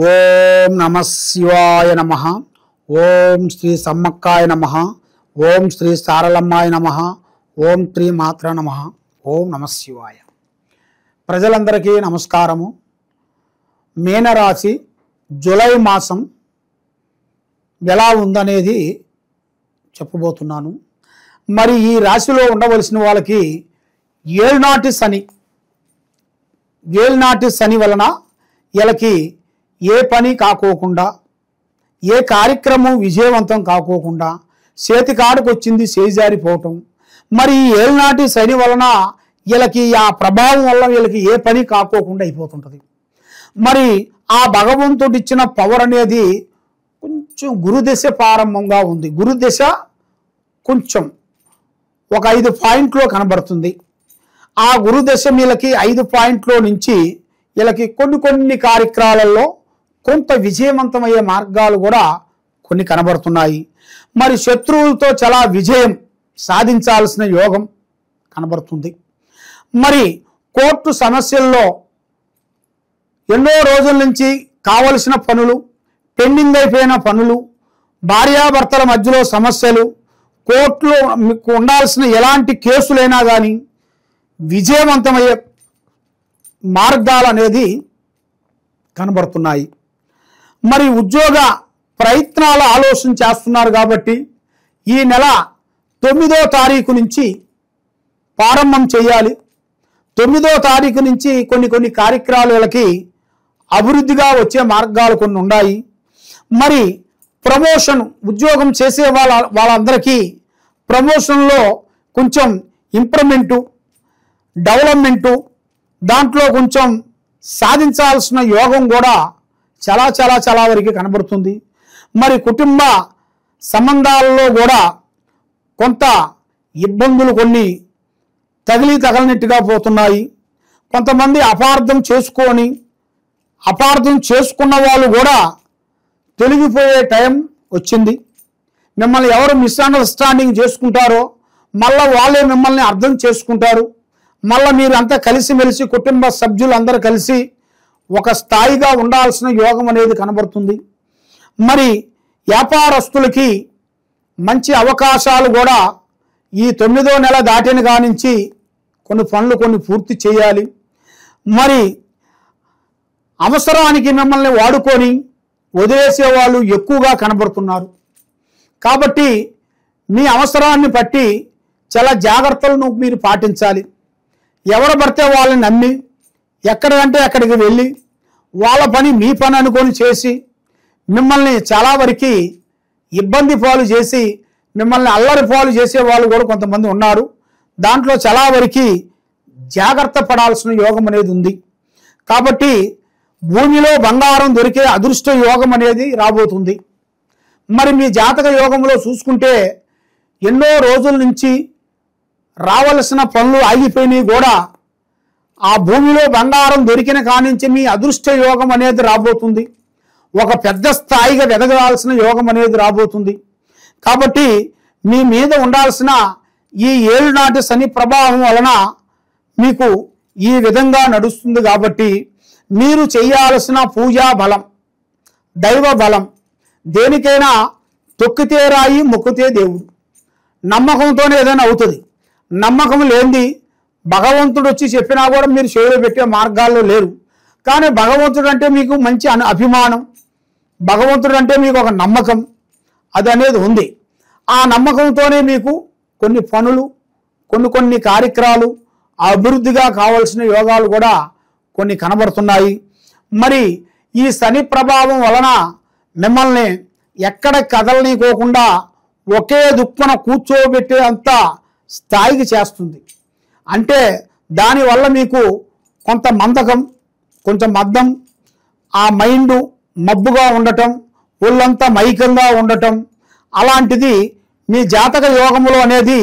ఓం నమః శివాయ నమః. ఓం శ్రీ సమ్మక్కాయ నమః. ఓం శ్రీ సారలమ్మాయ నమః. ఓం శ్రీ మాత్ర నమః. ఓం నమః శివాయ. ప్రజలందరికీ నమస్కారము. మీనరాశి జూలై మాసం ఎలా ఉందనేది చెప్పబోతున్నాను. మరి ఈ రాశిలో ఉండవలసిన వాళ్ళకి ఏళ్నాటి శని వలన వీళ్ళకి ఏ పని కాకోకుండా, ఏ కార్యక్రమం విజయవంతం కాకోకుండా, చేతికాడకు వచ్చింది చేజారిపోవటం. మరి ఈ ఏళ్నాటి శని వలన వీళ్ళకి ఆ ప్రభావం వల్ల వీళ్ళకి ఏ పని కాకోకుండా అయిపోతుంటుంది. మరి ఆ భగవంతుడు ఇచ్చిన పవర్ అనేది కొంచెం గురుదశ ప్రారంభంగా ఉంది. గురుదశ కొంచెం ఒక 5 పాయింట్లో కనబడుతుంది. ఆ గురుదశ వీళ్ళకి 5 పాయింట్లో నుంచి వీళ్ళకి కొన్ని కార్యక్రమాలలో కొంత విజయవంతమయ్యే మార్గాలు కూడా కొన్ని కనబడుతున్నాయి. మరి శత్రువులతో చాలా విజయం సాధించాల్సిన యోగం కనబడుతుంది. మరి కోర్టు సమస్యల్లో ఎన్నో రోజుల నుంచి కావలసిన పనులు, పెండింగ్ అయిపోయిన పనులు, భార్యాభర్తల మధ్యలో సమస్యలు, కోర్టులో మీకు ఉండాల్సిన ఎలాంటి కేసులైనా కానీ విజయవంతమయ్యే మార్గాలు అనేది కనబడుతున్నాయి. మరి ఉద్యోగ ప్రయత్నాల ఆలోచన చేస్తున్నారు కాబట్టి ఈ నెల 9వ తారీఖు నుంచి ప్రారంభం చేయాలి. 9వ తారీఖు నుంచి కొన్ని కార్యక్రమాలకి అభివృద్ధిగా వచ్చే మార్గాలు కొన్ని ఉన్నాయి. మరి ప్రమోషన్, ఉద్యోగం చేసే వాళ్ళందరికీ ప్రమోషన్లో కొంచెం ఇంప్రూవ్మెంటు, డెవలప్మెంటు, దాంట్లో కొంచెం సాధించాల్సిన యోగం కూడా చాలా వరకు కనబడుతుంది. మరి కుటుంబ సంబంధాలలో కూడా కొంత ఇబ్బందులు కొన్ని తగలనట్టుగా పోతున్నాయి. కొంతమంది అపార్థం చేసుకున్న వాళ్ళు కూడా తొలగిపోయే టైం వచ్చింది. మిమ్మల్ని ఎవరు మిస్అండర్స్టాండింగ్ చేసుకుంటారో మళ్ళీ వాళ్ళే మిమ్మల్ని అర్థం చేసుకుంటారు. మళ్ళీ మీరు అంతా కలిసిమెలిసి కుటుంబ సభ్యులు అందరూ కలిసి ఒక స్థాయిగా ఉండాల్సిన యోగం అనేది కనబడుతుంది. మరి వ్యాపారస్తులకి మంచి అవకాశాలు కూడా ఈ 9వ నెల దాటిన కానించి కొన్ని పనులు పూర్తి చేయాలి. మరి అవసరానికి మిమ్మల్ని వాడుకొని వదిలేసే వాళ్ళు ఎక్కువగా కనబడుతున్నారు. కాబట్టి మీ అవసరాన్ని బట్టి చాలా జాగ్రత్తలను మీరు పాటించాలి. ఎవరు పడితే వాళ్ళని నమ్మి ఎక్కడికంటే అక్కడికి వెళ్ళి వాళ్ళ పని మీ పని అనుకొని చేసి మిమ్మల్ని చాలా వరకు ఇబ్బంది పాలు చేసి మిమ్మల్ని అల్లరి పాలు చేసే వాళ్ళు కూడా కొంతమంది ఉన్నారు. దాంట్లో చాలా వరకు జాగ్రత్త పడాల్సిన యోగం అనేది ఉంది. కాబట్టి భూమిలో బంగారం దొరికే అదృష్ట యోగం అనేది రాబోతుంది. మరి మీ జాతక యోగంలో చూసుకుంటే ఎన్నో రోజుల నుంచి రావలసిన పనులు ఆగిపోయినాయి కూడా ఆ భూమిలో బంగారం దొరికిన కానించి మీ అదృష్ట యోగం అనేది రాబోతుంది. ఒక పెద్ద స్థాయిగా ఎదగాల్సిన యోగం అనేది రాబోతుంది. కాబట్టి మీ మీద ఉండాల్సిన ఈ ఏళ్నాటి శని ప్రభావం వలన మీకు ఈ విధంగా నడుస్తుంది. కాబట్టి మీరు చేయాల్సిన పూజా బలం, దైవ బలం, దేనికైనా తొక్కితే రాయి మొక్కితే దేవుడు, నమ్మకంతోనే ఏదైనా అవుతుంది. నమ్మకం లేనిది భగవంతుడు వచ్చి చెప్పినా కూడా మీరు చెవిలో పెట్టే మార్గాల్లో లేరు. కానీ భగవంతుడు అంటే మీకు మంచి అభిమానం, భగవంతుడు అంటే మీకు ఒక నమ్మకం అది అనేది ఉంది. ఆ నమ్మకంతోనే మీకు కొన్ని పనులు, కొన్ని కార్యక్రమాలు అభివృద్ధిగా కావాల్సిన యోగాలు కూడా కొన్ని కనబడుతున్నాయి. మరి ఈ శని ప్రభావం వలన మిమ్మల్ని ఎక్కడ కదలనీకోకుండా ఒకే దుక్కున కూర్చోబెట్టే అంత స్థాయికి చేస్తుంది. అంటే దానివల్ల మీకు కొంత మందకం, కొంచెం మద్దం, ఆ మైండ్ మబ్బుగా ఉండటం, ఒళ్ళంతా మైకంగా ఉండటం, అలాంటిది మీ జాతక యోగములో అనేది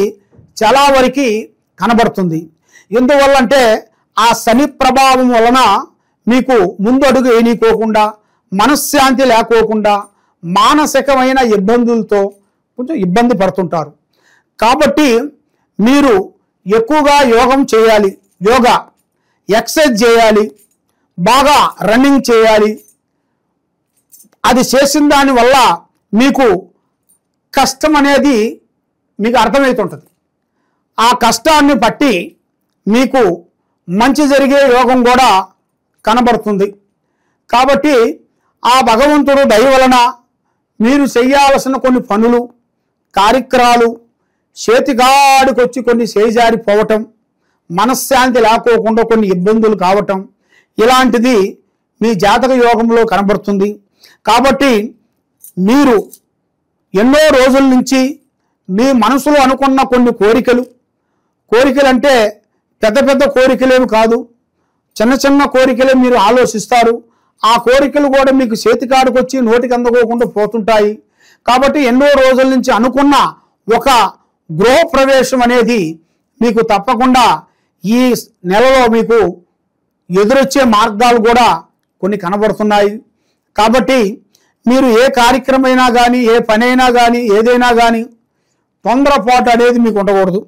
చాలా వరకు కనబడుతుంది. ఎందువల్లంటే ఆ శని ప్రభావం వలన మీకు ముందడుగు వేయనీకోకుండా, మనశ్శాంతి లేకోకుండా, మానసికమైన ఇబ్బందులతో కొంచెం ఇబ్బంది పడుతుంటారు. కాబట్టి మీరు ఎక్కువగా యోగం చేయాలి, యోగా ఎక్సర్సైజ్ చేయాలి, బాగా రన్నింగ్ చేయాలి, అది చేసిన దానివల్ల మీకు కష్టం అనేది మీకు అర్థమవుతుంటుంది. ఆ కష్టాన్ని బట్టి మీకు మంచి జరిగే యోగం కూడా కనబడుతుంది. కాబట్టి ఆ భగవంతుడు దయ వలన మీరు చేయాల్సిన కొన్ని పనులు కార్యక్రమాలు చేతిగాడికి వచ్చి కొన్ని చేజారిపోవటం, మనశ్శాంతి లేకోకుండా కొన్ని ఇబ్బందులు కావటం, ఇలాంటిది మీ జాతక యోగంలో కనబడుతుంది. కాబట్టి మీరు ఎన్నో రోజుల నుంచి మీ మనసులో అనుకున్న కొన్ని కోరికలు అంటే పెద్ద పెద్ద కోరికలేమి కాదు, చిన్న చిన్న కోరికలే మీరు ఆలోచిస్తారు. ఆ కోరికలు కూడా మీకు చేతికాడికి వచ్చి నోటికి అందుకోకుండా పోతుంటాయి. కాబట్టి ఎన్నో రోజుల నుంచి అనుకున్న ఒక గృహ ప్రవేశం అనేది మీకు తప్పకుండా ఈ నెలలో మీకు ఎదురొచ్చే మార్గాలు కూడా కొన్ని కనబడుతున్నాయి. కాబట్టి మీరు ఏ కార్యక్రమైనా కానీ ఏ పనైనా కానీ ఏదైనా కానీ తొందరపాటు అనేది మీకు ఉండకూడదు.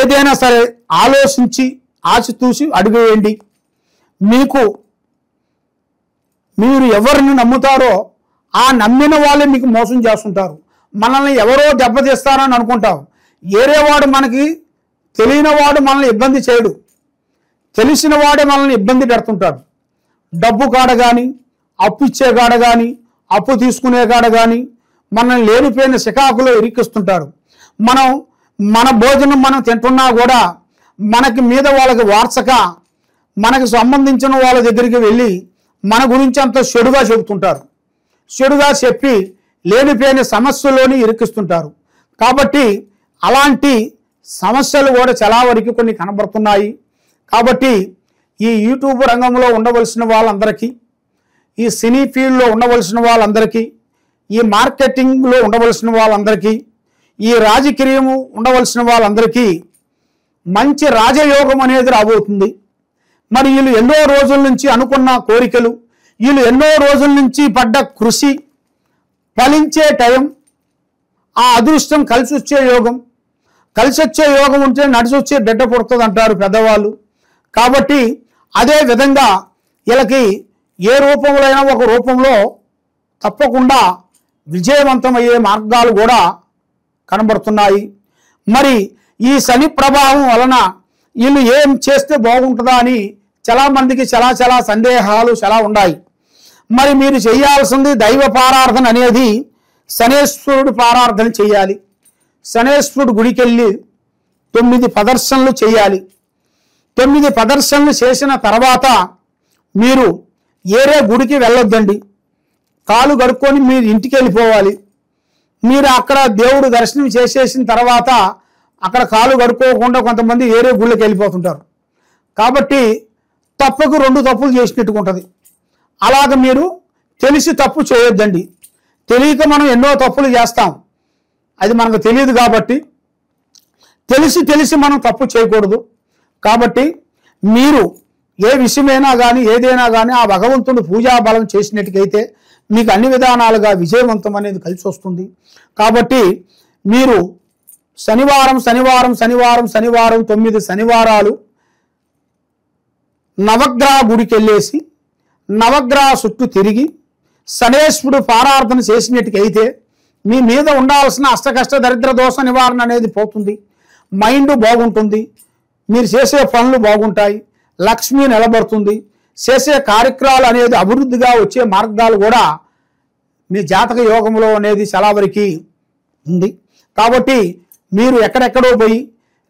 ఏదైనా సరే ఆలోచించి ఆచితూచి అడుగేయండి. మీరు ఎవరిని నమ్ముతారో ఆ నమ్మిన వాళ్ళే మీకు మోసం చేస్తుంటారు. మనల్ని ఎవరో దెబ్బతీస్తారని అనుకుంటాం. ఏరేవాడు మనకి తెలియనివాడు మనల్ని ఇబ్బంది చేయడు, తెలిసిన వాడే మనల్ని ఇబ్బంది పెడుతుంటాడు. డబ్బు కాడ కానీ అప్పు ఇచ్చే కాడ కానీ అప్పు తీసుకునే కాడ కానీ మనల్ని లేనిపోయిన శికాకులో ఇరికిస్తుంటారు. మన భోజనం మనం తింటున్నా కూడా మనకి మీద వాళ్ళకి వార్చక మనకి సంబంధించిన వాళ్ళ దగ్గరికి వెళ్ళి మన గురించి అంత చెడుగా చెబుతుంటారు. చెడుగా చెప్పి లేనిపోయిన సమస్యలోని ఇరికిస్తుంటారు. కాబట్టి అలాంటి సమస్యలు కూడా చాలా వరకు కొన్ని కనబడుతున్నాయి. కాబట్టి ఈ యూట్యూబ్ రంగంలో ఉండవలసిన వాళ్ళందరికీ, ఈ సినీ ఫీల్డ్లో ఉండవలసిన వాళ్ళందరికీ, ఈ మార్కెటింగ్లో ఉండవలసిన వాళ్ళందరికీ, ఈ రాజకీయము ఉండవలసిన వాళ్ళందరికీ మంచి రాజయోగం అనేది రాబోతుంది. మరి వీళ్ళు ఎన్నో రోజుల నుంచి అనుకున్న కోరికలు, వీళ్ళు ఎన్నో రోజుల నుంచి పడ్డ కృషి ఫలించే టైం, ఆ అదృష్టం కలిసి వచ్చే యోగం ఉంటే నడిచి వచ్చే బిడ్డ పుడుతుంది అంటారు పెద్దవాళ్ళు. కాబట్టి అదే విధంగా వీళ్ళకి ఏ రూపంలో అయినా ఒక రూపంలో తప్పకుండా విజయవంతమయ్యే మార్గాలు కూడా కనబడుతున్నాయి. మరి ఈ శని ప్రభావం వలన వీళ్ళు ఏం చేస్తే బాగుంటుందా అని చాలామందికి చాలా సందేహాలు చాలా ఉన్నాయి. మరి మీరు చేయాల్సింది దైవ పారార్థన అనేది శనేశ్వరుడు పారార్థన చేయాలి. శనేశ్వరుడు గుడికి వెళ్ళి 9 ప్రదర్శనలు చేయాలి. 9 ప్రదర్శనలు చేసిన తర్వాత మీరు ఏరే గుడికి వెళ్ళొద్దండి. కాలు కడుక్కొని మీరు ఇంటికి వెళ్ళిపోవాలి. మీరు అక్కడ దేవుడు దర్శనం చేసేసిన తర్వాత అక్కడ కాలు కడుక్కోకుండా కొంతమంది ఏరే గుళ్ళకి వెళ్ళిపోతుంటారు. కాబట్టి తప్పుకు 2 తప్పులు చేసినట్టుగా ఉంటుంది. అలాగ మీరు తెలిసి తప్పు చేయొద్దండి. తెలియక మనం ఎన్నో తప్పులు చేస్తాం, అది మనకు తెలియదు. కాబట్టి తెలిసి మనం తప్పు చేయకూడదు. కాబట్టి మీరు ఏ విషయమైనా కానీ ఏదైనా కానీ ఆ భగవంతుడు పూజా బలం చేసినట్టుకైతే మీకు అన్ని విధానాలుగా విజయవంతం అనేది కలిసి వస్తుంది. కాబట్టి మీరు శనివారం 9 శనివారాలు నవగ్రహ గుడికి వెళ్ళేసి నవగ్రహ చుట్టూ తిరిగి శనేశ్వరుడు పారార్థన చేసినట్టుకైతే మీ మీద ఉండాల్సిన అష్టకష్ట దరిద్ర దోష నివారణ అనేది పోతుంది. మైండ్ బాగుంటుంది, మీరు చేసే పనులు బాగుంటాయి, లక్ష్మి నిలబడుతుంది, చేసే కార్యక్రమాలు అనేది అభివృద్ధిగా వచ్చే మార్గాలు కూడా మీ జాతక యోగంలో అనేది చాలా వరకు ఉంది. కాబట్టి మీరు ఎక్కడెక్కడో పోయి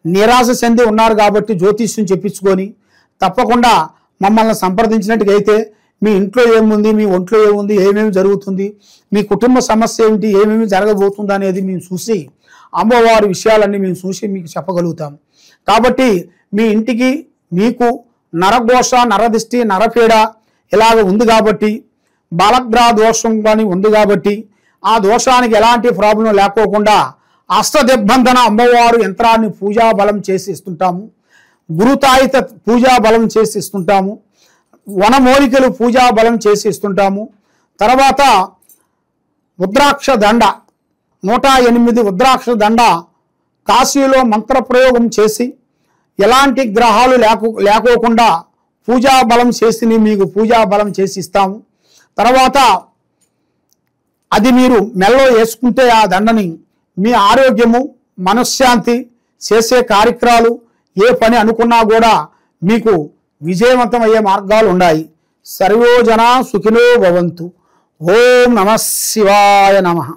నిరాశ చెంది ఉన్నారు కాబట్టి జ్యోతిష్యం చెప్పించుకొని తప్పకుండా మమ్మల్ని సంప్రదించినట్టుగైతే మీ ఇంట్లో ఏముంది, మీ ఒంట్లో ఏముంది, ఏమేమి జరుగుతుంది, మీ కుటుంబ సమస్య ఏమిటి, ఏమేమి జరగబోతుంది అనేది మేము చూసి అమ్మవారి విషయాలన్నీ మేము చూసి మీకు చెప్పగలుగుతాం. కాబట్టి మీ ఇంటికి మీకు నరఘోష, నరదిష్టి, నరపీడ ఇలాగ ఉంది కాబట్టి, బాలగ్రహ దోషం కానీ ఉంది కాబట్టి ఆ దోషానికి ఎలాంటి ప్రాబ్లం లేకోకుండా అష్టదిగ్బంధన అమ్మవారు యంత్రాన్ని పూజా బలం చేసి ఇస్తుంటాము. గురుతాయిత పూజా బలం చేసి ఇస్తుంటాము. వనమూలికలు పూజా బలం చేసి ఇస్తుంటాము. తర్వాత రుద్రాక్ష దండ 108 రుద్రాక్ష దండ కాశీలో మంత్రప్రయోగం చేసి ఎలాంటి గ్రహాలు లేకోకుండా పూజా బలం చేసి మీకు పూజా బలం చేసి ఇస్తాము. తర్వాత అది మీరు మెల్లో వేసుకుంటే ఆ దండని మీ ఆరోగ్యము, మనశ్శాంతి, చేసే కార్యక్రమాలు, ఏ పని అనుకున్నా కూడా మీకు విజయవంతం అయ్యే మార్గాలు ఉన్నాయి. సర్వో జనా సుఖినో భవంతు. ఓం నమః శివాయ నమః.